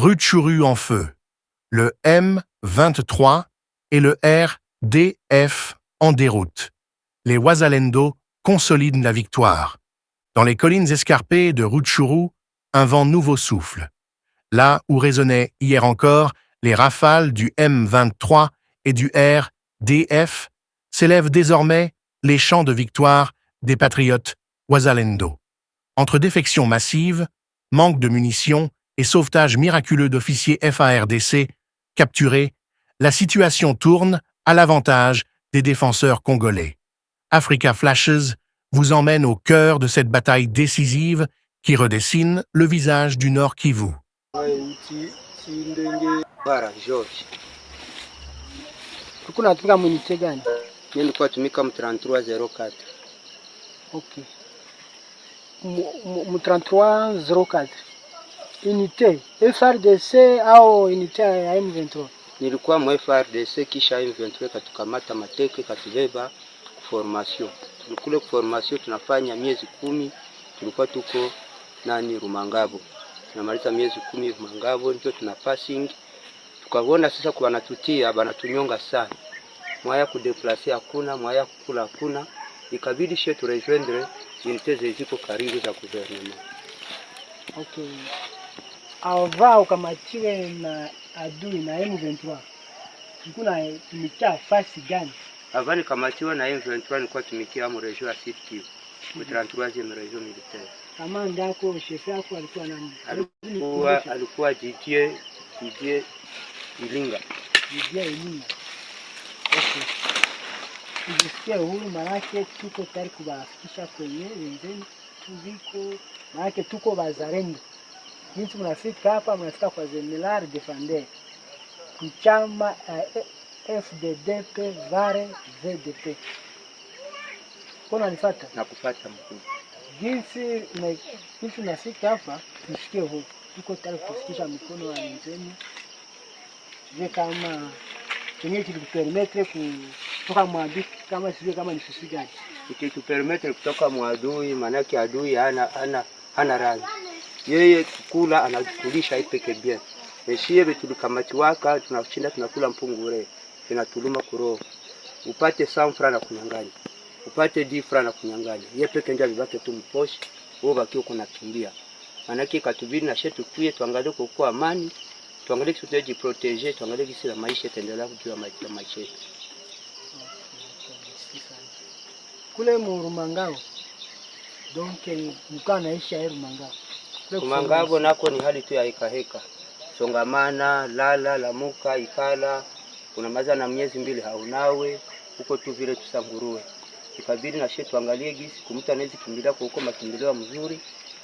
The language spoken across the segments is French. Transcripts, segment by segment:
Rutshuru en feu, le M23 et le RDF en déroute. Les Wazalendo consolident la victoire. Dans les collines escarpées de Rutshuru, un vent nouveau souffle. Là où résonnaient hier encore les rafales du M23 et du RDF, s'élèvent désormais les chants de victoire des patriotes Wazalendo. Entre défections massives, manque de munitions et sauvetage miraculeux d'officiers FARDC capturés, la situation tourne à l'avantage des défenseurs congolais. Africa Flashes vous emmène au cœur de cette bataille décisive qui redessine le visage du Nord Kivu. Unatumika munite gani? Mimi nilikuwa tumika M3304. Okay. M3304. Unité FARDC au unité ya M23? Nilikuwa mu FARDC kisha M23 katukamata mateke katubeba formation. Tulikule formation tunafanya miezi 10, tulikuwa tuko Rumangabo. Tunamaliza miezi 10 Rumangabo ndio tuna passing. Tukaona sasa kwa wanatutia banatunyonga sana. Mwaya kudeplacer hakuna, mwaya kukula hakuna. Ikabidi she tu rejoindre unité ziko karibu za gouvernement. Okay. Avao kamatiwe na adui na M23. Kuna tumikia fasi gani? Avani kamatiwa na M23 nilikuwa tumikia mu region ya Sud Kivu. Mu 33e region militaire. Kamanda yako, chef yako alikuwa nani? Alikuwa Didier Ilinga. Didier Ilinga. Okay. Tujisikia uhuru manake tuko tayari kuwafikisha kwenye wenzenu tuviko manake tuko wazalendo. Jinsi mnafika hapa mnafika kwa General Defender. Kuchama FDDP Vare VDP. Kuna nifata? Nakupata mkuu. Jinsi nafika hapa tusikie huko. Tuko tayari kufikisha mikono wa wenzenu. Je kama kenye kilikupermettre kutoka mwadui kama sivyo kama ni sisi gani? Ikitupermettre kutoka mwadui manake adui hana rangi. Yeye kukula anakulisha ipeke bien. Meshie tulikamatiwaka tunashinda tunakula mpungure. Inatuluma kuroho. Upate 100 francs na kunyang'anya. Upate 10 francs na kunyang'anya. Yeye peke ndiye alibaki tu mposhi, wewe baki uko nakimbia. Manake katubiri na shetu tuye tuangalie kwa amani, tuangalie kitu tuji proteger, tuangalie kisi la maisha tendelea kujua maisha yetu. Kule mu Rumangabo. Donc mkana naisha Rumangabo. Rumangabo nako ni hali tu ya heka. Songamana, lala, lamuka, ikala, unamaza na miezi 2 haunawe, huko tu vile tusanguruwe. Ikabidi na shetu angalie gisi kumta anaweza kimbilia kwa huko makimbilio mzuri,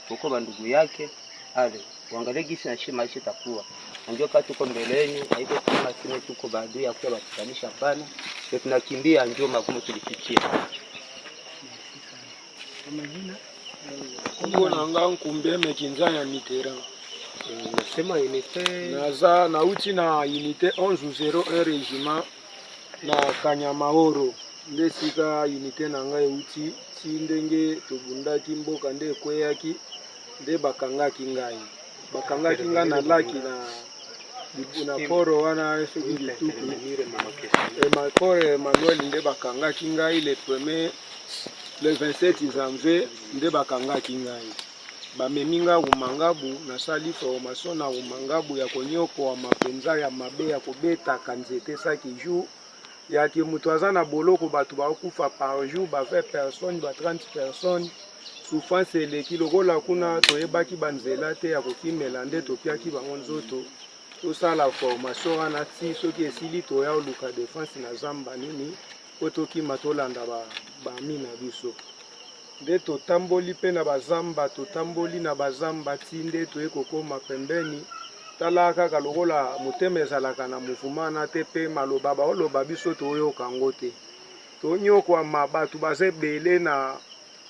huko bandugu yake, ale. Uangalie gisi na shema maisha takuwa. Ndio kati tuko mbeleni, haiko kama kile tuko baadhi ya kwa batikanisha pana, ndio tunakimbia ndio magumu tulifikia. Kongo nanga nkumbeme kinzanya mitera. Nasema unité naza na uti na unité 1101 régiment na Kanyamahoro ndesika unité nanga uti sindenge tobundaki mboka nde kweyaki nde bakangaki ngai na laki na poro wana efiki tuku Makore Emmanuel nde bakangaki ngai le 27 janvier nde bakangaki ngai bameminga Rumangabo na sali formation na Rumangabo ya konyoko wa mapenza ya mabe ya kobeta kanzete saki jour ya ki mutu azana boloko batu bakufa par jour ba 20 personnes ba 30 personnes souffrance eleki lokola kuna toyebaki banzela te ya kokimela nde topiaki bango nzoto tosala formation wana ti soki esili toya oluka défense na zamba nini po tokima tolanda bamina biso nde totamboli pe na bazamba totamboli na bazamba ti nde toye kokoma pembeni tala kaka lokola motema ezalaka na mouvement te pe maloba baoloba biso toyoka yango te tonyokwama bato baza ebele na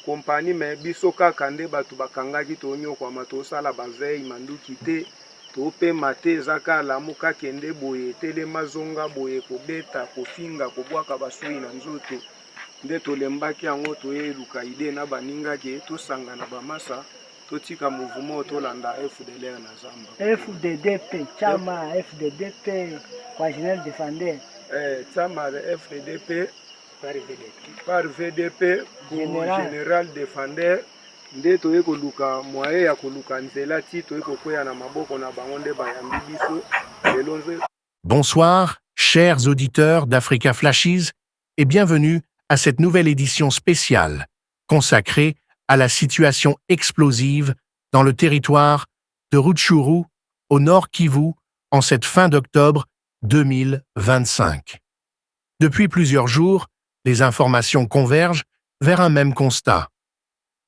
kompani me biso kaka nde bato bakangaki tonyokwama tosala bavei manduki te topema te eza kaka lamu kaka ende boye telema zonga boye kobeta kofinga kobwaka basoi na nzoto nde tolembaki yango toyeluka ide na baninga ke tosanga na bamasa totika mouvement tolanda FDLR na zamba. FDDP, chama FDDP kwa General Defender. Chama ya FDDP par VDP pour General Defender nde toye koluka moye ya koluka nzela ti toye kokwea na maboko na bango nde bayambi biso lelo nze. Bonsoir, chers auditeurs d'Africa Flashes, et bienvenue à cette nouvelle édition spéciale consacrée à la situation explosive dans le territoire de Rutshuru, au nord Kivu, en cette fin d'octobre 2025. Depuis plusieurs jours, les informations convergent vers un même constat.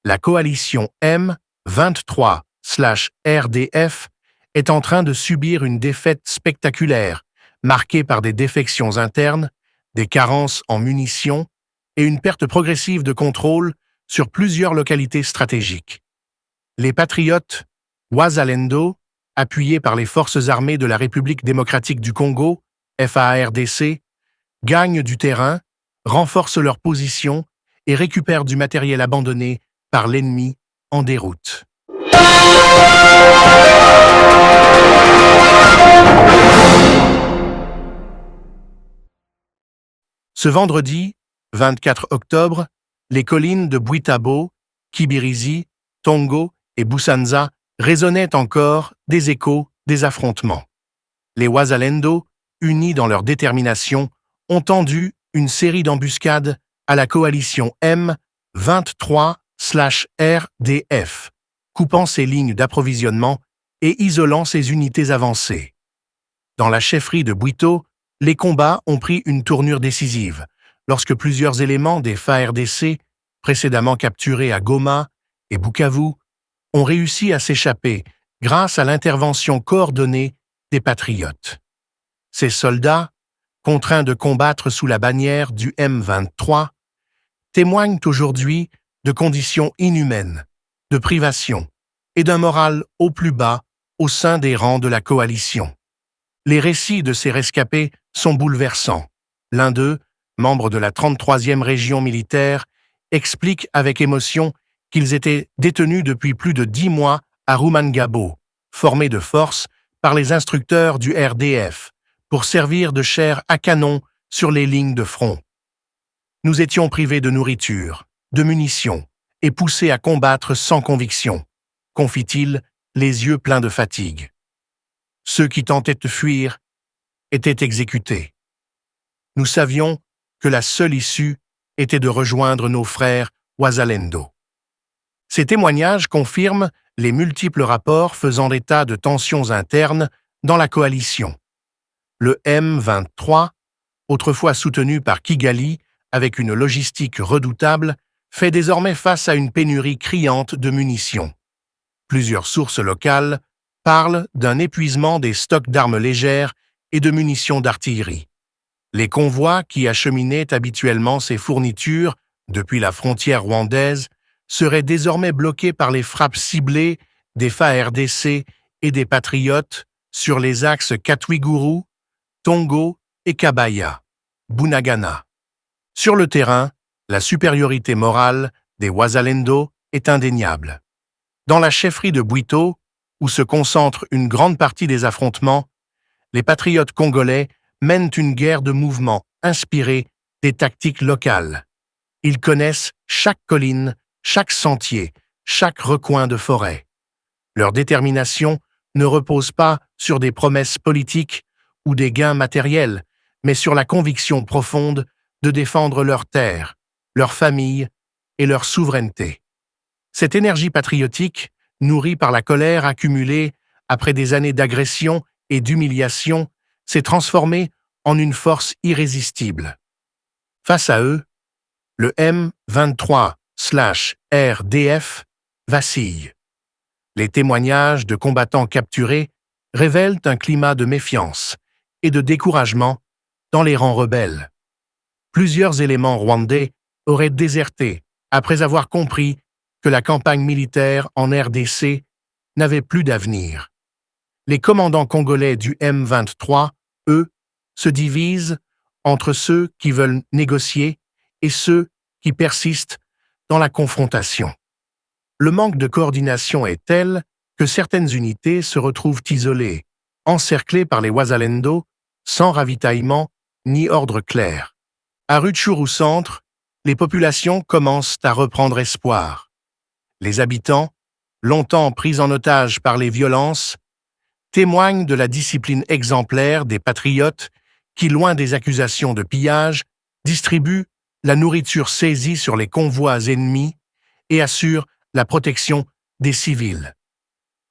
La coalition M23/RDF est en train de subir une défaite spectaculaire, marquée par des défections internes, des carences en munitions et une perte progressive de contrôle sur plusieurs localités stratégiques. Les patriotes Wazalendo, appuyés par les forces armées de la République démocratique du Congo, FARDC, gagnent du terrain, renforcent leur position et récupèrent du matériel abandonné par l'ennemi en déroute. Ce vendredi, 24 octobre, les collines de Bwitabo, Kibirizi, Tongo et Busanza résonnaient encore des échos des affrontements. Les Wazalendo, unis dans leur détermination, ont tendu une série d'embuscades à la coalition M23/RDF, coupant ses lignes d'approvisionnement et isolant ses unités avancées. Dans la chefferie de Bwito, les combats ont pris une tournure décisive, lorsque plusieurs éléments des FARDC, précédemment capturés à Goma et Bukavu, ont réussi à s'échapper grâce à l'intervention coordonnée des patriotes. Ces soldats, contraints de combattre sous la bannière du M23, témoignent aujourd'hui de conditions inhumaines, de privation et d'un moral au plus bas au sein des rangs de la coalition. Les récits de ces rescapés sont bouleversants. L'un d'eux, membre de la 33e région militaire, explique avec émotion qu'ils étaient détenus depuis plus de 10 mois à Rumangabo, formés de force par les instructeurs du RDF, pour servir de chair à canon sur les lignes de front. Nous étions privés de nourriture, de munitions, et poussés à combattre sans conviction, confie-t-il, les yeux pleins de fatigue. Ceux qui tentaient de fuir étaient exécutés. Nous savions que la seule issue était de rejoindre nos frères Wazalendo. Ces témoignages confirment les multiples rapports faisant état de tensions internes dans la coalition. Le M23, autrefois soutenu par Kigali avec une logistique redoutable, fait désormais face à une pénurie criante de munitions. Plusieurs sources locales parlent d'un épuisement des stocks d'armes légères et de munitions d'artillerie. Les convois qui acheminaient habituellement ces fournitures depuis la frontière rwandaise seraient désormais bloqués par les frappes ciblées des FARDC et des patriotes sur les axes Katwiguru, Tongo et Kabaya, Bunagana. Sur le terrain, la supériorité morale des Wazalendo est indéniable. Dans la chefferie de Bwito, où se concentre une grande partie des affrontements, les patriotes congolais mènent une guerre de mouvement inspirée des tactiques locales. Ils connaissent chaque colline, chaque sentier, chaque recoin de forêt. Leur détermination ne repose pas sur des promesses politiques ou des gains matériels, mais sur la conviction profonde de défendre leurs terres, leurs familles et leur souveraineté. Cette énergie patriotique, nourrie par la colère accumulée après des années d'agression et d'humiliation, s'est transformée en une force irrésistible. Face à eux, le M23/RDF vacille. Les témoignages de combattants capturés révèlent un climat de méfiance et de découragement dans les rangs rebelles. Plusieurs éléments rwandais auraient déserté après avoir compris que la campagne militaire en RDC n'avait plus d'avenir. Les commandants congolais du M23, eux, se divisent entre ceux qui veulent négocier et ceux qui persistent dans la confrontation. le manque de coordination est tel que certaines unités se retrouvent isolées, encerclées par les Wazalendo, sans ravitaillement ni ordre clair. À Rutshuru Centre, les populations commencent à reprendre espoir. Les habitants, longtemps pris en otage par les violences, témoignent de la discipline exemplaire des patriotes qui, loin des accusations de pillage, distribuent la nourriture saisie sur les convois ennemis et assurent la protection des civils.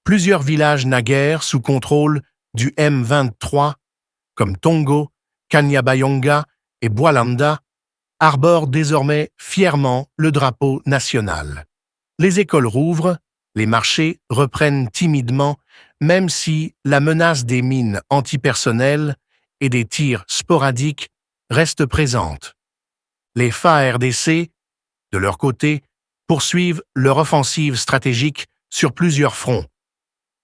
Plusieurs villages naguères sous contrôle du M23, comme Tongo, Kanyabayonga et Bwalanda, arborent désormais fièrement le drapeau national. Les écoles rouvrent, les marchés reprennent timidement, même si la menace des mines antipersonnelles et des tirs sporadiques reste présente. Les FARDC, de leur côté, poursuivent leur offensive stratégique sur plusieurs fronts.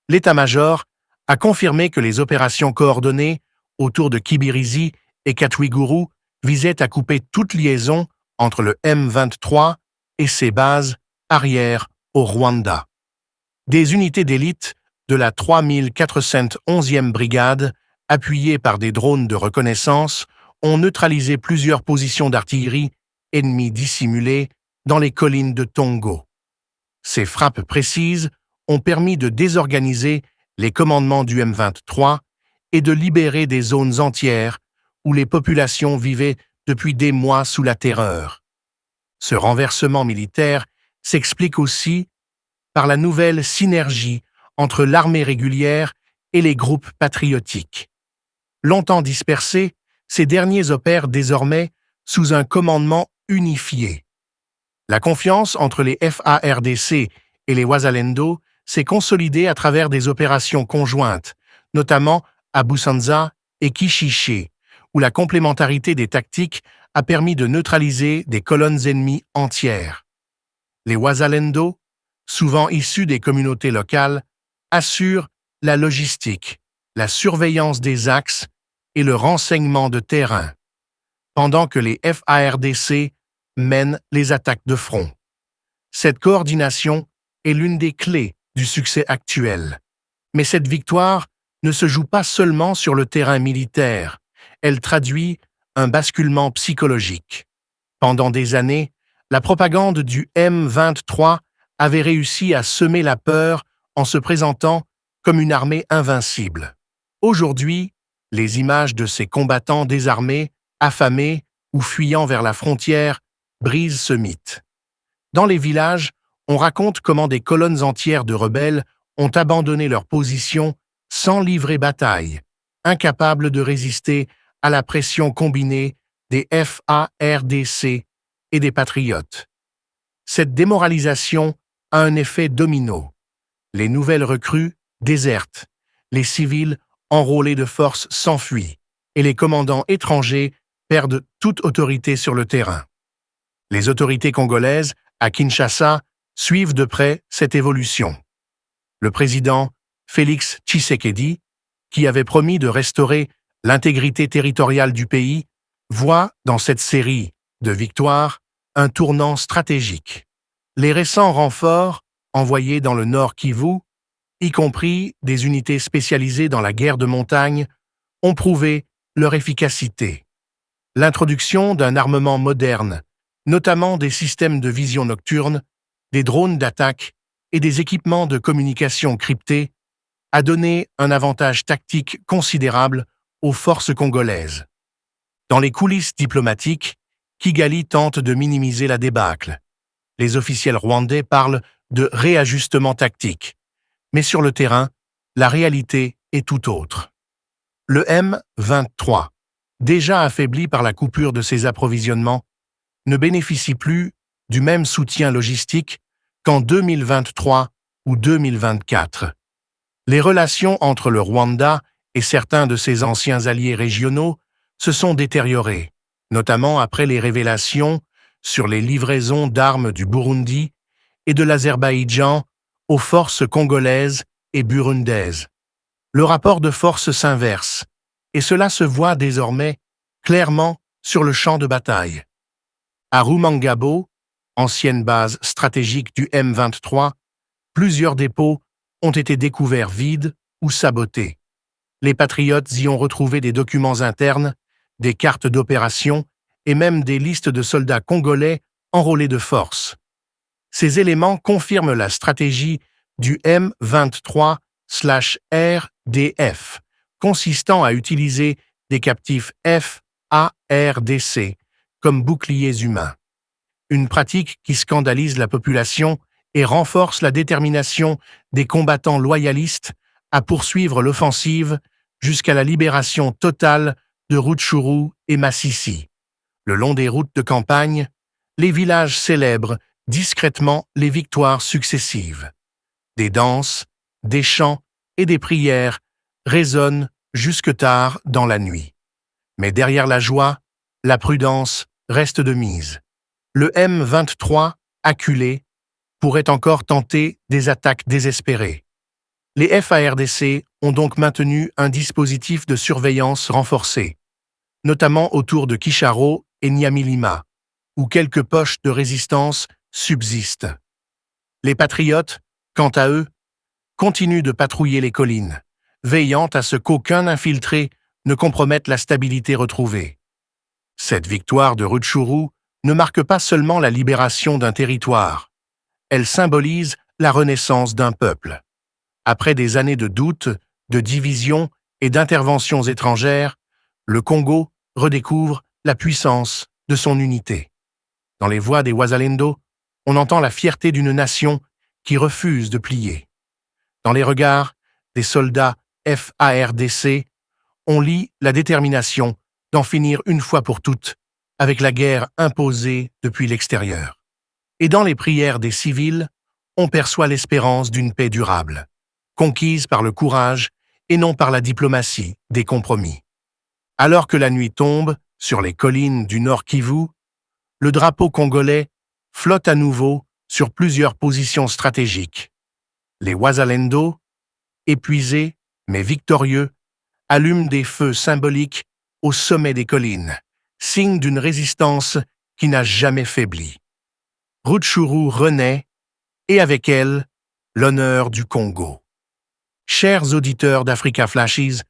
L'état-major a confirmé que les opérations coordonnées autour de Kibirizi et Katwiguru visaient à couper toute liaison entre le M23 et ses bases arrière au Rwanda. Des unités d'élite de la 3411e brigade, appuyées par des drones de reconnaissance, ont neutralisé plusieurs positions d'artillerie ennemies dissimulées dans les collines de Tongo. Ces frappes précises ont permis de désorganiser les commandements du M23 et de libérer des zones entières où les populations vivaient depuis des mois sous la terreur. Ce renversement militaire s'explique aussi par la nouvelle synergie entre l'armée régulière et les groupes patriotiques. Longtemps dispersés, ces derniers opèrent désormais sous un commandement unifié. La confiance entre les FARDC et les Wazalendo s'est consolidée à travers des opérations conjointes, notamment à Busanza et Kishishe, où la complémentarité des tactiques a permis de neutraliser des colonnes ennemies entières. Les Wazalendo, souvent issus des communautés locales, assurent la logistique, la surveillance des axes et le renseignement de terrain, pendant que les FARDC mènent les attaques de front. Cette coordination est l'une des clés du succès actuel. Mais cette victoire ne se joue pas seulement sur le terrain militaire, elle traduit un basculement psychologique. Pendant des années, la propagande du M23 avait réussi à semer la peur en se présentant comme une armée invincible. Aujourd'hui, les images de ces combattants désarmés, affamés ou fuyant vers la frontière brisent ce mythe. Dans les villages, on raconte comment des colonnes entières de rebelles ont abandonné leur position sans livrer bataille, incapables de résister à la pression combinée des FARDC et des patriotes. Cette démoralisation a un effet domino. Les nouvelles recrues désertent, les civils enrôlés de force s'enfuient et les commandants étrangers perdent toute autorité sur le terrain. Les autorités congolaises, à Kinshasa, suivent de près cette évolution. Le président Félix Tshisekedi, qui avait promis de restaurer l'intégrité territoriale du pays, voit dans cette série de victoires un tournant stratégique. Les récents renforts envoyés dans le Nord Kivu, y compris des unités spécialisées dans la guerre de montagne, ont prouvé leur efficacité. L'introduction d'un armement moderne, notamment des systèmes de vision nocturne, des drones d'attaque et des équipements de communication cryptés, a donné un avantage tactique considérable aux forces congolaises. Dans les coulisses diplomatiques, Kigali tente de minimiser la débâcle. Les officiels rwandais parlent de réajustement tactique. Mais sur le terrain, la réalité est tout autre. Le M23, déjà affaibli par la coupure de ses approvisionnements, ne bénéficie plus du même soutien logistique qu'en 2023 ou 2024. Les relations entre le Rwanda et certains de ses anciens alliés régionaux se sont détériorées, notamment après les révélations sur les livraisons d'armes du Burundi et de l'Azerbaïdjan aux forces congolaises et burundaises. Le rapport de force s'inverse, et cela se voit désormais clairement sur le champ de bataille. À Rumangabo, ancienne base stratégique du M23, plusieurs dépôts ont été découverts vides ou sabotés. Les patriotes y ont retrouvé des documents internes, des cartes d'opération et même des listes de soldats congolais enrôlés de force. Ces éléments confirment la stratégie du M23/RDF, consistant à utiliser des captifs FARDC comme boucliers humains. Une pratique qui scandalise la population et renforce la détermination des combattants loyalistes à poursuivre l'offensive jusqu'à la libération totale de Rutshuru et Masisi. Le long des routes de campagne, les villages célèbrent discrètement les victoires successives. Des danses, des chants et des prières résonnent jusque tard dans la nuit. Mais derrière la joie, la prudence reste de mise. Le M23, acculé, pourrait encore tenter des attaques désespérées. Les FARDC ont donc maintenu un dispositif de surveillance renforcé, notamment autour de Kisharo et Nyamilima, où quelques poches de résistance subsistent. Les patriotes, quant à eux, continuent de patrouiller les collines, veillant à ce qu'aucun infiltré ne compromette la stabilité retrouvée. Cette victoire de Rutshuru ne marque pas seulement la libération d'un territoire, elle symbolise la renaissance d'un peuple. Après des années de doutes, de divisions et d'interventions étrangères, le Congo redécouvre la puissance de son unité. Dans les voix des Wazalendo, on entend la fierté d'une nation qui refuse de plier. Dans les regards des soldats FARDC, on lit la détermination d'en finir une fois pour toutes avec la guerre imposée depuis l'extérieur. Et dans les prières des civils, on perçoit l'espérance d'une paix durable, conquise par le courage et non par la diplomatie des compromis. Alors que la nuit tombe sur les collines du Nord Kivu, le drapeau congolais flotte à nouveau sur plusieurs positions stratégiques. Les Wazalendo, épuisés mais victorieux, allument des feux symboliques au sommet des collines, signe d'une résistance qui n'a jamais faibli. Rutshuru renaît, et avec elle, l'honneur du Congo. Chers auditeurs d'Africa Flashes,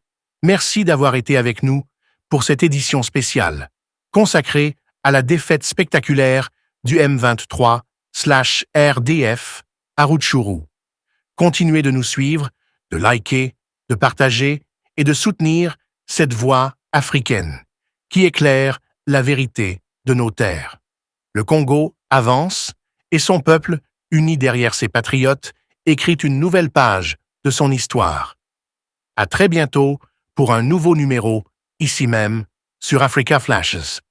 merci d'avoir été avec nous pour cette édition spéciale, consacrée à la défaite spectaculaire du M23/RDF à Rutshuru. Continuez de nous suivre, de liker, de partager et de soutenir cette voix africaine qui éclaire la vérité de nos terres. Le Congo avance et son peuple, uni derrière ses patriotes, écrit une nouvelle page de son histoire. À très bientôt pour un nouveau numéro, ici même, sur Africa Flashes.